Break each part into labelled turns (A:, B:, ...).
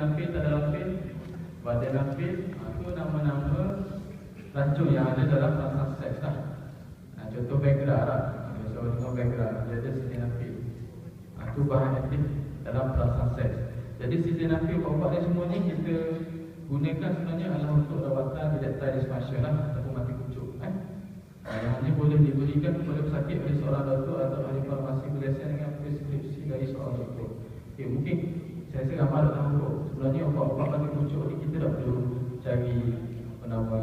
A: nafil, tak ada nafil, badai nafil, itu nama-nama racun yang ada dalam rasa seks lah. Contoh Viagra lah, kalau tengok Viagra, dia ada sildenafil. Itu bahan aktif dalam rasa seks. Jadi sildenafil ubat ni semuanya kita gunakan sebenarnya adalah untuk rawatan erectile dysfunction lah, ataupun mati kucuk. Yang ini boleh diberikan kepada pesakit oleh seorang doktor atau ahli farmasi berdasarkan dengan preskripsi dari seorang doktor. Okay, mungkin saya rasa ramai tak tahu kok. Sebenarnya ubat-ubat mati kucuk ni kita tak perlu cari apa nama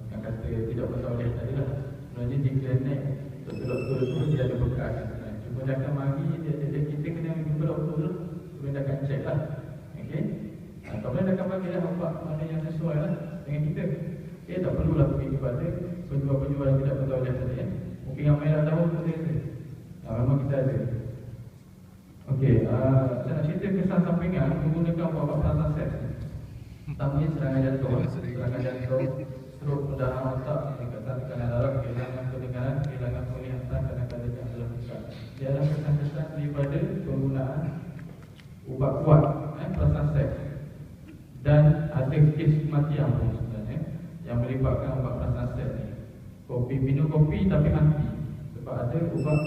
A: yang kata tidak bertoleh tadi lah. Sebenarnya di klinik doktor-doktor tu dia ada bekas. Cuma dia akan mari, kita kena jumpa doktor dulu, kemudian dia akan check lah. Okay? Kemudian dia akan bagi lah ubat mana yang sesuai lah dengan kita. Okay, tak perlulah pergi kepada penjual-penjual yang tidak bertoleh tadi ya. Mungkin yang main tak tahu pun dia ada. Memang kita ada. Okey, saya nak cerita kesan sampingan menggunakan ubat perasaan seks. Pertamanya serangan jantung, strok pendarahan otak, peningkatan tekanan darah, kehilangan pendengaran, kehilangan penglihatan, kadang-kadang yang adalah bukan. Dia adalah kesan-kesan daripada penggunaan ubat kuat perasaan seks. Dan ada kes kematian pun sebenarnya yang melibatkan ubat perasaan seks ni. Minum kopi tapi mati sebab ada ubat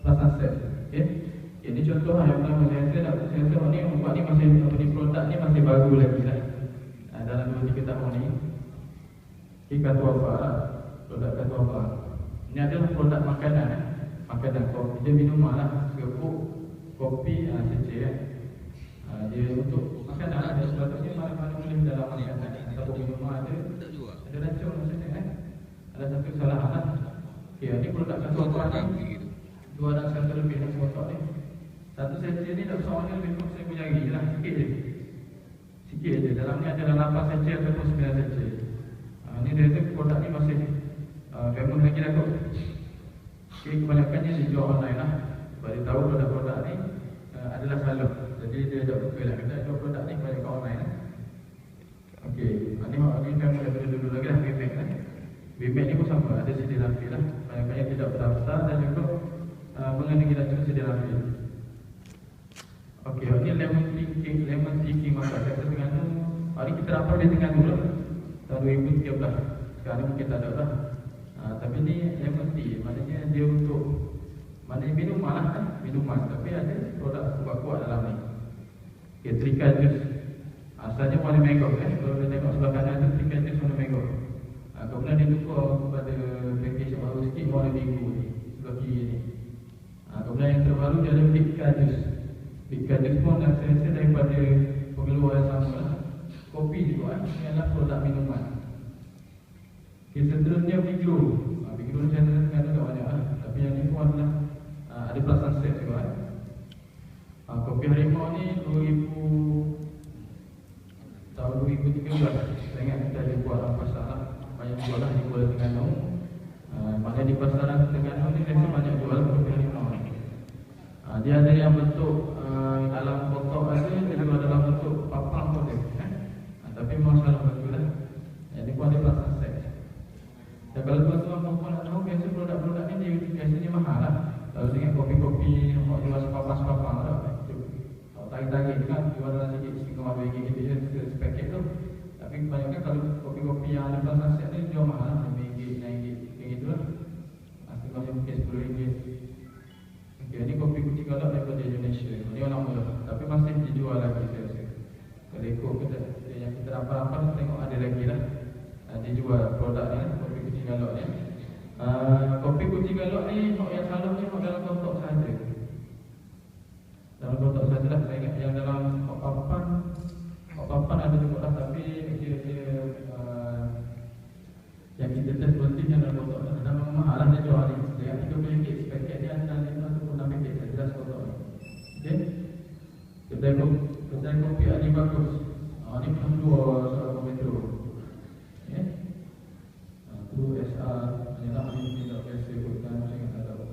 A: perasaan seks. Okey. Ini contoh yang pertama saya rasa ni ubat ni masih produk ni masih baru lagi lah. Dalam 2-3 tahun ni. Kata apa lah, produk kata apa. Ini adalah produk makanan. Makanan kopi, dia minuman lah. Serbuk, kopi, secik dia untuk makanan lah. Sepatutnya mana-mana boleh dalam makanan ataupun minuman ada racun maksudnya ada satu kesalahan lah. Okay, ini produk kata apa ni 200 lebih yang sepotong ni. Satu secik ni tak seorang lebih kurang 1,000 jari lah. Sikit je. Dalam ni ada 8 secik ataupun 9 secik. Ini dia kata produk ni masih famous lagi dah kot. Okay, kebanyakannya dijual online lah. Sebab dia tahu produk-produk ni adalah salah. Jadi dia tak buka lah. Kata jual produk ni kebanyakan online lah. Okay, ni famous daripada dulu lagi lah. BMAC ni pun sama. Ada sildenafil lah. Banyak-banyak tidak berdaftar dan juga mengandungi racun sildenafil. Okey, ini lemon tea masak saya Terengganu. Hari kita dapat di Terengganu lah tahun 2013. Sekarang mungkin tak ada lah. Tapi ni lemon tea, maknanya dia untuk maknanya minuman lah kan, minuman. Tapi ada produk ubat kuat dalam ni. Okey, trical juice. Asalnya warna mango kan. Kalau kita tengok sebelah kanan tu trical juice warna mango. Kemudian dia tukar kepada package yang baru sikit warna biru ni, sebelah kiri ni. Kemudian yang terbaru dia ada trical juice. Trical juice pun saya rasa daripada pengeluar yang sama lah. Kopi juga ini adalah produk minuman. Okay, seterusnya Vigro. Vigro ni saya rasa tak banyak lah. Tapi yang ni pun adalah ada perasaan seks juga. Kopi Harimau ni tahun 2013 saya ingat kita ada buat dalam pasar lah. Banyak jual lah di Kuala Terengganu. Maknanya di pasaran Terengganu ni rasa banyak jual kopi Harimau ni. Dia ada yang bentuk dalam kotak ada, dia juga dalam bentuk papang pun ada. Tapi memang salah bagus lah. Ini pun ada perasaan seks. Dan kalau tuan-tuan perempuan nak tahu, biasa produk-produk ni dia biasanya mahal lah. Kalau dengan kopi-kopi yang jual sepapang-sepapang lah, kalau tarik-tarik tu kan jual dalam sikit RM1.5 gitu je sepaket tu. Tapi kebanyakan kalau kopi-kopi yang ada perasaan seks ni jual mahal lah, RM5, RM6, kayak gitu lah. Setengahnya mungkin RM10. Okay, ini kopi kucing galak daripada Indonesia. Ini orang mula, tapi masih dijual lagi saya rasa. Kalau ikut yang kita rampas-rampas tengok ada lagi lah. Dijual produk ni, kopi kucing galak ni. Kopi kucing galak ni, yang salah ni dalam kotak sahaja. Dalam kotak sahaja lah. Saya ingat yang dalam papan ada juga lah. Tapi dia yang kita test berhenti yang dalam kotak. Dan memang mahal lah dia jual ni. Dia RM30 paket dia ada 5 ataupun 6 paket. Saya jelas kotak ni. Okay. Kedai kopi Ali bagus. Ini pun 2 metro. Itu SR Inilah ini tidak biasa bukan saya tak tahu.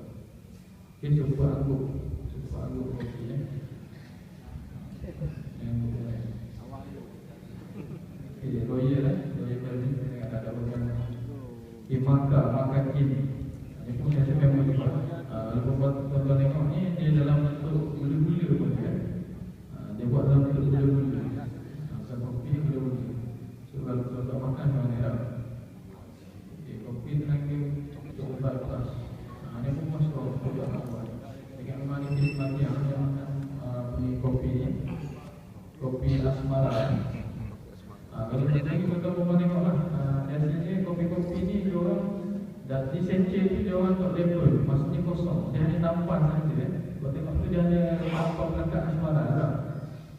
A: Okay, suku anggur kopi Royal lah. Royal ni saya tak tahu macam makan kini. Ini pun saya memang juga. Lepas tuan-tuan tengok ni dia dalam bentuk gula-gula pun dia. Dia buat dalam bentuk gula-gula. kopi ni, kopi asmara. Kalau tak lagi tuan-tuan mau tengoklah. Biasanya kopi-kopi ni dia orang dari seceh tu dia orang tak label, maksudnya kosong. Dia hanya tampan saja. Kalau tengok tu dia hanya apa belakang asmara lah.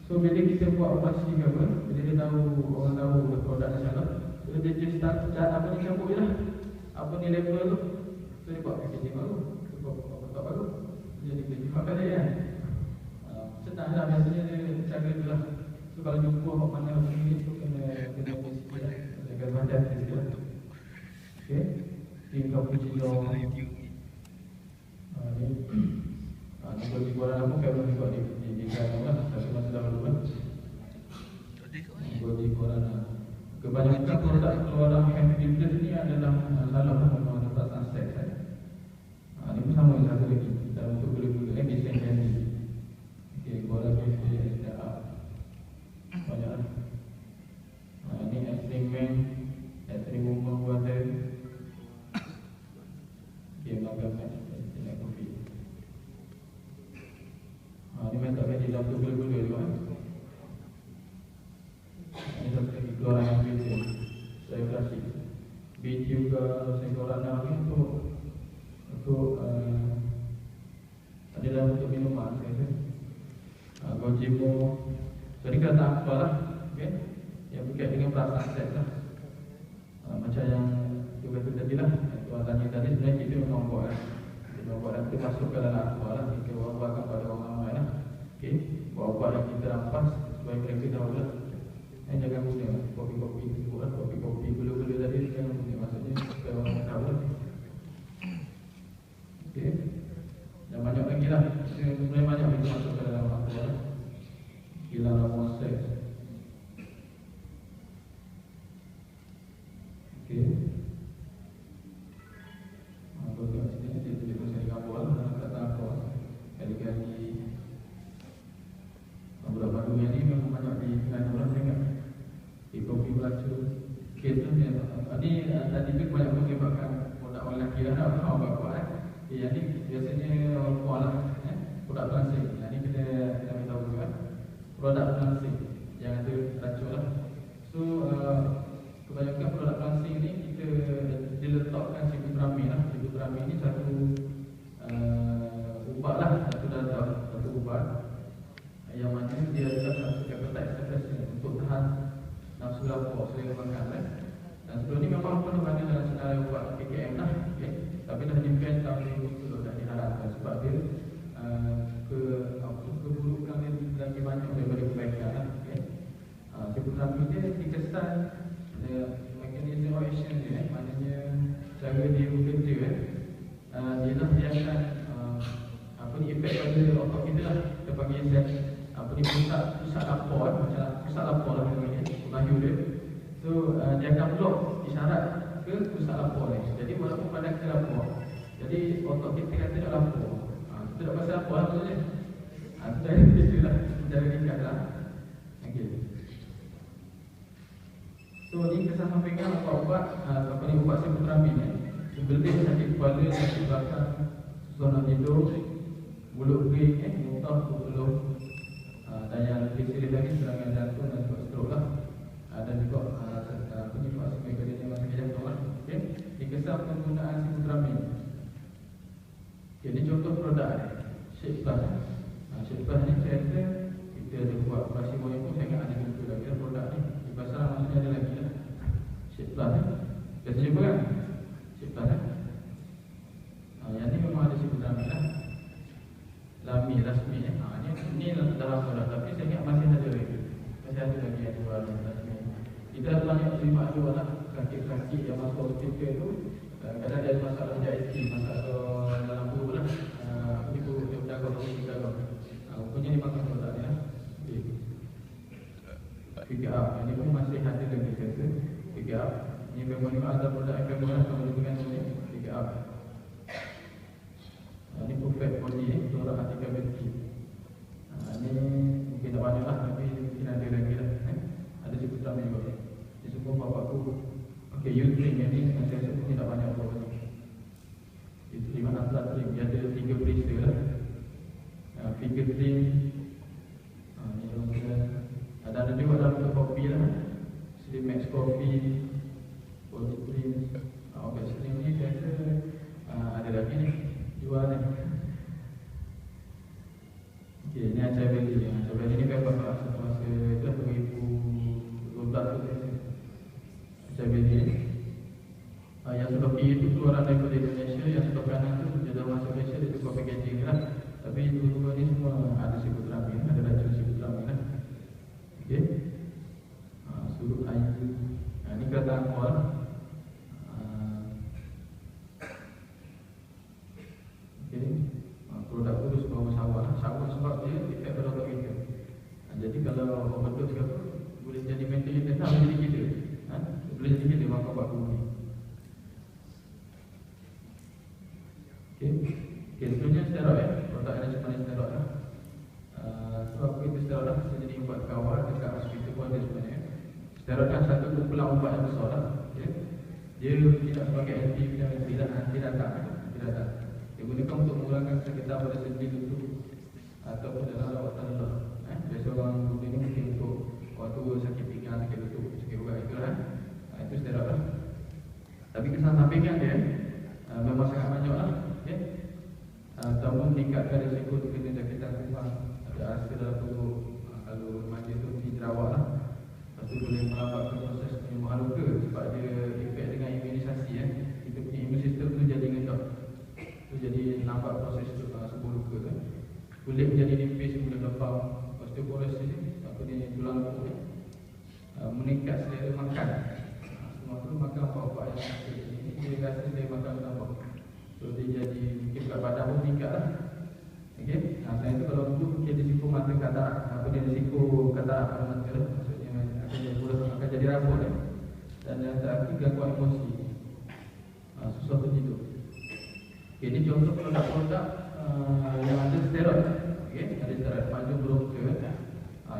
A: So bila kita buat operasi ke apa, bila dia tahu, orang tahu produk ni salah, so dia just start apa ni cabut je lah. Apa ni label tu, so dia buat packaging baru, dia buat kotak baru, jadi kita jual dia kan. Senang lah biasanya dia cara tu lah. So kalau jumpa orang mana begini tu kena sikit lah, jaga badan sikit lah. Okay, tim cappuccino ni bagi korang aku kalau tengok di channel lah, tapi masa dahulu kan bagi korang kebanyakan produk keluaran Handbusiness ni adalah salah memang ada sunset kan. Ini pun sama dengan satu lagi dalam untuk gula-gula desain candy. Okay, korang boleh set up banyak lah. Ini extreme man, extreme woman water. Okay, makan match dengan kopi. Ini minta di dalam tu gula-gula juga kan. Ini satu lagi keluaran yang biasa. Saya kasih biji juga senggoran ni untuk ada dalam untuk minuman saya. Gojimo. Jadi kata apa lah, okay? Yang berkait dengan perasaan set lah. Macam yang tu kata tadi lah. Tuan tanya tadi sebenarnya kita memang buat lah. Kita buat dan kita masuk ke dalam apa lah. Kita buatkan pada orang ramai lah. Okay, buat yang kita rampas supaya mereka tahu lah. Jangan guna kopi-kopi tersebut lah. Kopi-kopi gula-gula tadi jangan guna. Maksudnya supaya orang tahu lah. Okay, dan banyak lagi lah. Sebenarnya banyak lagi masuk ke dalam apa lah. Hilang ramuan seks. Okay, aku tengok sini dia tulis dari gambar lah. Kata apa kali-kali beberapa dunia ni memang banyak dengan orang tengok di kopi belacu. Okay, tu ni tadi tu banyak menyebabkan produk orang lelaki lah. Orang buat yang ni biasanya orang buat lah produk plastik. Yang ni kita tahu juga produk plastik yang ada racun lah. So kebanyakan produk plastik ni kita diletakkan sibutramine lah. Sibutramine ni satu ubat lah, satu ubat yang mana dia adalah satu peptide untuk tahan nafsu lapar selera makan kan. Dan sebelum ni memang pun ada dalam senarai ubat PKM lah, okay? Tapi dah di-ban tahun 2010 dah diharapkan sebab dia keburukan dia lagi banyak daripada kebaikan lah, okay? Sibutramine dia dikesan mechanism of action dia, maknanya cara dia bekerja dia dah biarkan apa ni efek pada otak kita lah. Kita panggil apa ni pusat lapar, macam pusat lapar lah lahir dia. So dia akan blok isyarat ke pusat lapar ni. Jadi walaupun pada kita lapar, jadi otak kita kata tak lapar, kita tak pasal lapar lah maksudnya. Itu lah cara ringkas lah. Okay. So ni kesan sampaikan ubat apa ni ubat sibutramine ni. Sebelum sakit kepala, sakit belakang, susah nak tidur, mulut kering, muntah, belum dan yang lebih serius lagi serangan jantung dan juga stroke lah. Dan juga apa ni fase mekanisme sakit jantung lah. Okay, dikesan penggunaan sibutramine. Okay, ini contoh produk ni, Shape Plus. Shape Plus ni saya rasa kita ada buat operasi moyang pun saya ingat ada jumpa lagi lah produk ni. Di pasaran maksudnya ada lagi lah Shape Plus ni. Biasa jumpa kan Shape Plus kan. Yang ni memang ada sibutramine lah. Lami, Lasmi ni dah lama dah, tapi saya ingat masih ada lagi. Masih ada lagi yang jual Lasmi. Kita ada banyak terima jual lah. Kaki-kaki yang masuk hospital tu kadang ada masalah JIT, masalah dalam perut lah. Ini perut dia berdagang, rupanya ni makan produk ni lah. Figure up, yang ni pun masih ada lagi kata Figure up. Ini memang ada produk yang memang sama dengan ni Figure up. Ini perfect body ni, suara hati kabinti. Ini mungkin tak banyak lah, tapi mungkin ada lagi lah. Ada sibutramine juga. Dia semua bapak aku. Okay, U-Trim yang ni saya rasa mungkin tak banyak apa ni. U-Trim Antra Trim, dia ada 3 blister lah. Figure Trim, kalau overdose ke apa, boleh jadi mentally tetap jadi gila. Boleh jadi gila makan baku ni. Okey, seterusnya steroid. Produk ada sebenarnya steroid lah. Sebab apa itu steroid lah? Saya jadi ubat kawal dekat hospital pun ada sebenarnya. Steroid kan satu kumpulan ubat yang besar lah. Okay. Dia tidak sebagai anti datang. Dia gunakan untuk mengurangkan sekitar pada sendi lutut ataupun dalam rawatan lelah. Biasa orang guna ni mungkin untuk waktu sakit pinggang, sakit lutut, sakit urat itu lah. Itu steroid lah. Tapi kesan sampingan dia memang sangat banyak lah. Okay. Ataupun meningkatkan risiko terkena jangkitan kuman, ada hasil dalam tubuh. Kalau remaja tu dijerawat lah. Lepas tu boleh melambatkan proses penyembuhan luka sebab dia efek dengan imunisasi. Kita punya imun sistem tu jadi ngendap. Tu jadi lambat proses sembuh luka kan. Kulit menjadi nipis, mula lebam, osteoporosis apa ni, tulang luka. Meningkat selera makan. Semua tu makan apa-apa yang ini dia rasa selera makan tambah. So dia jadi mungkin kat badan pun meningkat lah. Okey. Selain tu kalau tu mungkin risiko mata katarak. Apa dia risiko katarak pada mata lah. Maksudnya akan jadi rabun lah. Dan yang terakhir gangguan emosi. Susah tertidur. Okay, ini contoh produk-produk yang ada steroid. Okay, ada steroid panjang berongga.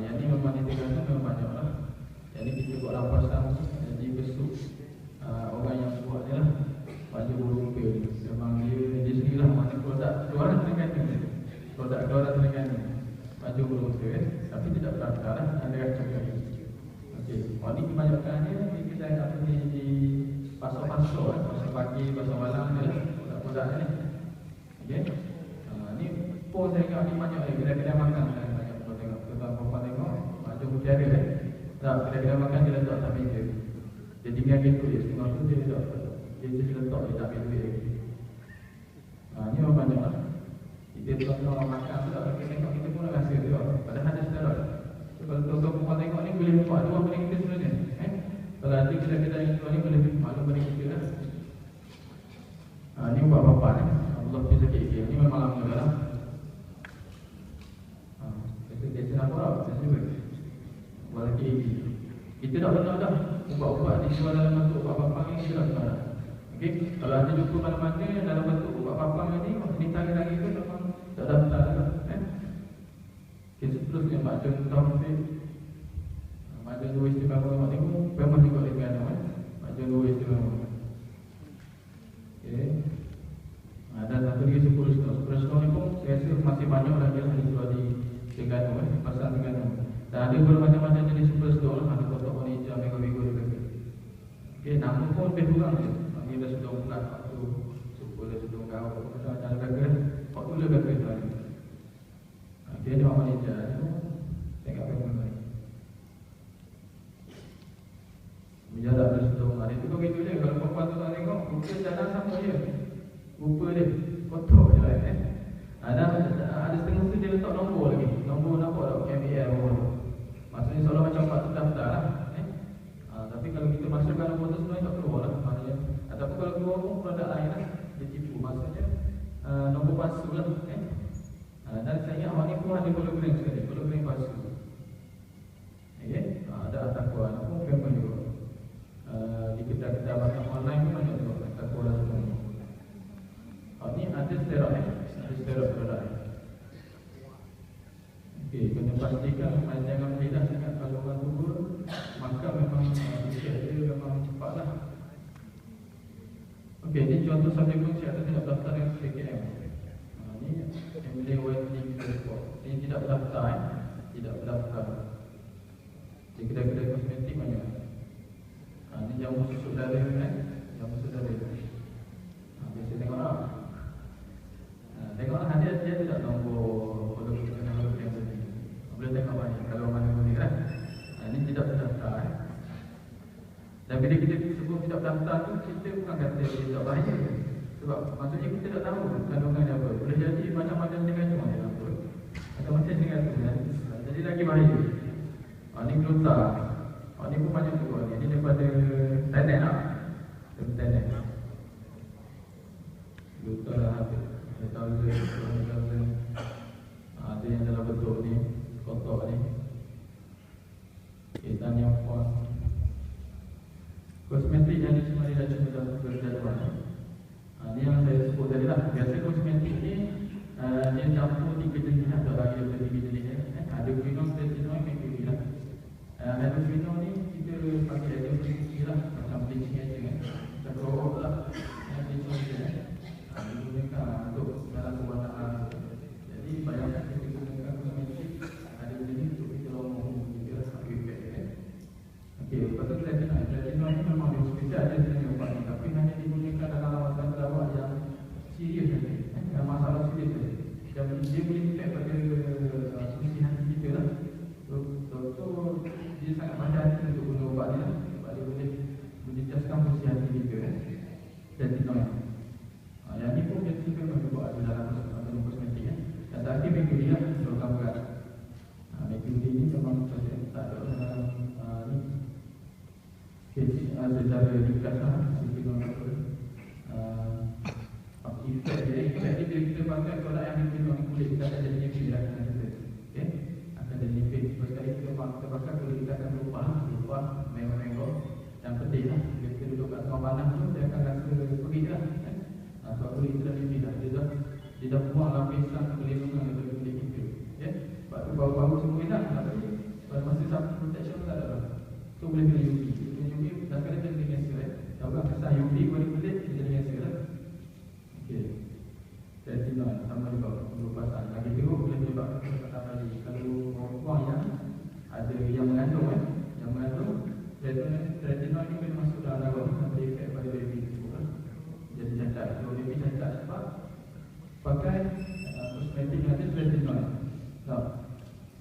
A: Yang ni memang ditekankan memang banyak lah. Yang ni kita buat rampasan jadi besuk orang yang buat ni lah. Panjang berongga ni memang dia sendirilah mana produk keluaran terengganu ni. Produk keluaran terengganu panjang berongga tapi tidak berdaftar lah. Ada racun lagi. Okay, ni kebanyakannya kita apa ni di pasar-pasar, pasar pagi, pasar malam ni lah. Produk ni. Okey. Ni pun saya tengok ni banyak ni kedai-kedai makan banyak pun tengok. Tuan-tuan tengok macam bicara kan. Tak, kedai-kedai makan dia letak tak meja. Dia tinggal gitu dia setengah tu dia letak. Dia just letak dia tak ambil duit lagi. Ni orang banyak lah. Kita tuan-tuan orang makan tu tak tengok kita pun rasa tu. Padahal ada steroid. So kalau tuan-tuan tengok ni boleh buat dua pada kita sebenarnya. Kalau ada kedai-kedai yang tuan ni boleh maklum pada kita lah. Ni buat apa-apa ni. Allah bisa sikit-sikit. Ni memang lama dah lah. Dia kenapa lah? Saya juga buat lagi. Kita tak pernah dah ubat-ubat dijual dalam bentuk ubat papang ni. Kita tak pernah dah. Okay? Kalau ada jumpa mana-mana dalam bentuk ubat papang ni, ni tangan-tangan tu memang tak daftar dah. Okay, seterusnya Macam Taufik, Macam dua istimewa ni pun memang juga dengan Macam dua istimewa. Okay. Dan satu lagi Super Snow ni pun saya rasa masih banyak lagi yang dijual di Terengganu, pasar Terengganu. Dan ada bermacam-macam jenis Super Snow lah. Ada kotak warna hijau, mega-mega dia. Okay, nama pun lebih kurang je. Ini dah sudah pula waktu Super dah sudah kau macam-macam gagal. Waktu dia gagal tu lagi. Okay, dia warna hijau tu saya tak pernah baik. Menjarak dia sudah hari tu kau gitu je. Kalau perempuan tu tak tengok, rupa jalan sama je. Rupa dia kotor je lah ada setengah tu dia letak nombor lagi. Nombor nampak tak? MBL nombor. Maksudnya seolah macam pak tu daftar lah. Tapi kalau kita masukkan nombor tu sebenarnya tak keluar lah. Maknanya ataupun kalau keluar pun produk lain lah. Dia tipu. Maksudnya nombor palsu lah. Dan saya ingat awak ni pun ada hologram sekali. Hologram palsu. Okay? Ada atakuan pun memang juga. Di kedai-kedai barang online pun banyak juga atakuan lah semua. Ni ada steroid. Ada steroid produk. Okey, kena pastikan jangan berbeza sangat kalau orang turun, maka memang dia memang cepatlah. Okey, ini contoh subjek fungsi atas tidak daftar yang PKM. Ini Emily Whiteley report. Ini tidak berdaftar, tidak berdaftar. Di kedai-kedai kosmetik banyak. Ini jamu susuk darah kan? Jamu susuk darah. Biasa tengoklah. Tengoklah dia tidak nombor hologram yang tadi. Boleh tengok banyak kalau mana boleh kan. Ini tidak terdaftar. Dan bila kita sebut tidak terdaftar tu, kita bukan kata dia tak bahaya. Sebab maksudnya kita tak tahu kandungan apa. Boleh jadi macam-macam dengan tu macam apa. Macam-macam dengan tu kan. Jadi lagi bahaya. Ini gluta. Ini pun banyak juga. Ini daripada tenet lah. Daripada tenet. Gluta lah habis. Ada yang dalam bentuk ni, kotak ni. Kosmetik yang disemari racun dalam berjadual. Ini yang saya sebut tadi lah. Biasa kosmetik ni dia campur 3 jenis atau lagi daripada 3 jenis. Ada quinol, retinol, mercury lah. Hydroquinol ni kita pakai hydroquinol lah, macam bleaching agent kan. Kita keluar lah bleaching agent digunakan untuk dalam pewarnaan. Jadi bayangkan kita gunakan kosmetik ada jenis untuk kita lomong juga pakai efek kan. Okey, lepas tu retinol. Retinol ni memang di hospital ada jenis ubat ni, tapi hanya digunakan dalam rawatan perawat yang serius saja, yang masalah serius saja. Yang dia boleh efek pada fungsi hati kita lah. So dia sangat pandai untuk guna ubat ni lah, sebab dia boleh menjejaskan fungsi hati kita kan. Retinol. Yang ni pun dia juga membuat ada dalam kosmetik kan. Dan terakhir mercury lah, logam berat. Mercury ni memang tak ada dalam ni. Secara ringkas lah, efek dia bila kita pakai produk yang kita kulit kita akan jadi nipis lah dengan kita. Okay? Akan jadi nipis. Lepas sekali kita pakai kulit kita akan berubah menggo-menggo. Yang penting lah, bila kita duduk kat tempat panas tu dia akan rasa perih lah kan? Sebab kulit kita dah nipis lah. Dia dah buang lapisan perlindungan daripada kulit kita. Okay? Sebab tu bau-bau semua enak, tapi pada masa sun protection tak ada lah. So boleh kena UV. UV dah sekali dia jadi cancer. Kalau kesan UV pada kulit dia jadi cancer lah. Okey. Retinol sama juga untuk pasal. Lagi teruk boleh menyebabkan kesempatan lagi. Kalau orang yang ada yang mengandung yang mengandung retinol ni boleh masuk dalam darah sampai efek pada baby tersebut. Jadi cacat. Kalau baby cacat sebab pakai kosmetik yang ada retinol. Tak.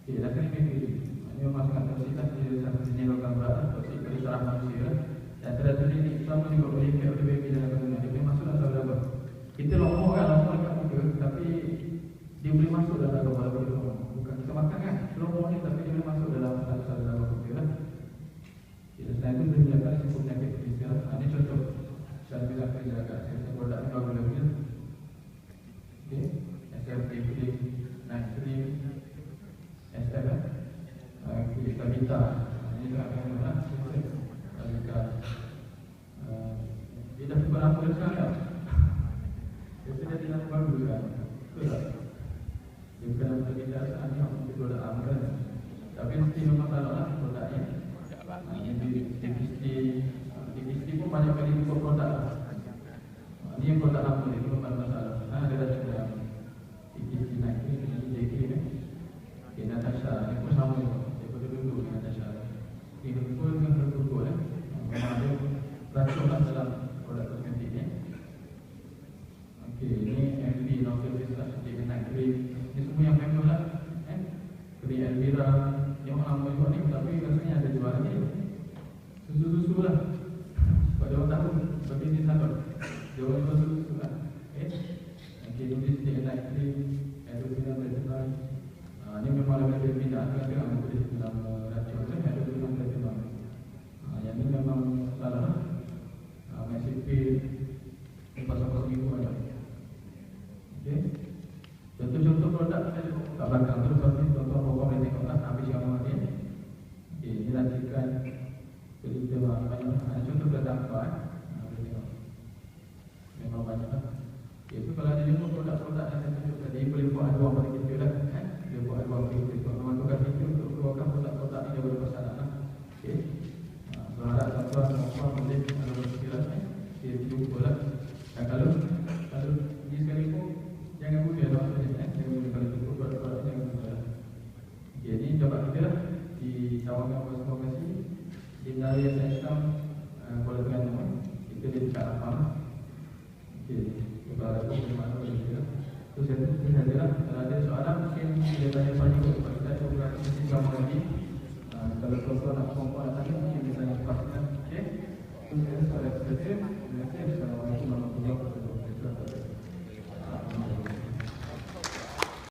A: Okey, dah kena mercury. Ini memang sangat toksik lah. Dia sangat jenis logam berat. Toksik pada saraf manusia. Dan retinol ni sama juga boleh efek pada baby dalam kandungan. Dia boleh masuk dalam darah. Kita lombok dekat muka, tapi dia boleh masuk dalam darah walaupun dia lombok. Bukan kita makan kan, lombok ni, tapi dia boleh masuk dalam saluran darah kita lah. Selain itu, boleh menyebabkan risiko penyakit kritis lah. Ini contoh cara bila kita jaga produk ni baru lagi lah. Okay, SLP, night cream, SL lah. Kita minta, ini tak akan lah. Dia dah cukup lama dah sekarang tak? Biasa dia tidak baru kan? Betul tak? Dia bukan dalam perbicaraan ni untuk produk lama kan? Tapi mesti memang salah lah produk ni. DPST pun banyak kali ikut produk lah. Ni yang produk lama ni, memang masalah. Dia dah cukup yang DPST naik ni, DK ni. Okay, Natasha ni pun sama juga. Dia pun duduk dengan Natasha. Ini pun dengan tertutup lah. Memang ada racun lah dalam produk kosmetik ni. Okay, ini LV, non-service lah, seperti night cream. Ini semua yang memang lah Krim Elvira, yang lama juga ni, tapi rasanya ada jual lagi. Susu-susu lah. Sebab dia orang tahu, seperti ini salon. Dia orang jual susu-susu lah. Okay, ini seperti night cream, Elvira, retinol. Ini memang lebih pindah, kadang-kadang boleh dalam racun kan, Elvira, retinol. Yang ini memang salah lah. Mesipil, pasal-pasal minggu ada. Okay. Contoh-contoh produk kat belakang tu, contoh pokok boleh tengok lah, habis yang mana ni. Okay, ini lanjutkan kita banyak. Ada contoh produk apa boleh tengok. Memang banyak lah. Okay, so kalau ada jumpa produk-produk yang saya tunjuk tadi, boleh buat aduan pada kita lah kan. Dia buat aduan pada kita, memang tukar kita untuk keluarkan produk-produk ni daripada pasaran lah. Okay. So harap tuan-tuan boleh kalau berfikirlah dia jumpa lah. Dan kalau ni sekali pun jangan mudah lah, jangan mudah kalau cukup produk-produk jangan mudah lah. Okay, ni coba kita lah ditawarkan kepada semua kasih di Nari Islam Kuala Terengganu. Kita dia dekat apa lah. Okay, kita ada pun di mana boleh kita. So saya tu saja lah. Kalau ada soalan mungkin dia tanya pagi kot. Sebab kita ada beberapa sesi gambar lagi. Kalau tuan-tuan nak perempuan nak tanya mungkin dia tanya lepas kan. Okay, so saya rasa terima kasih. Assalamualaikum warahmatullahi wabarakatuh.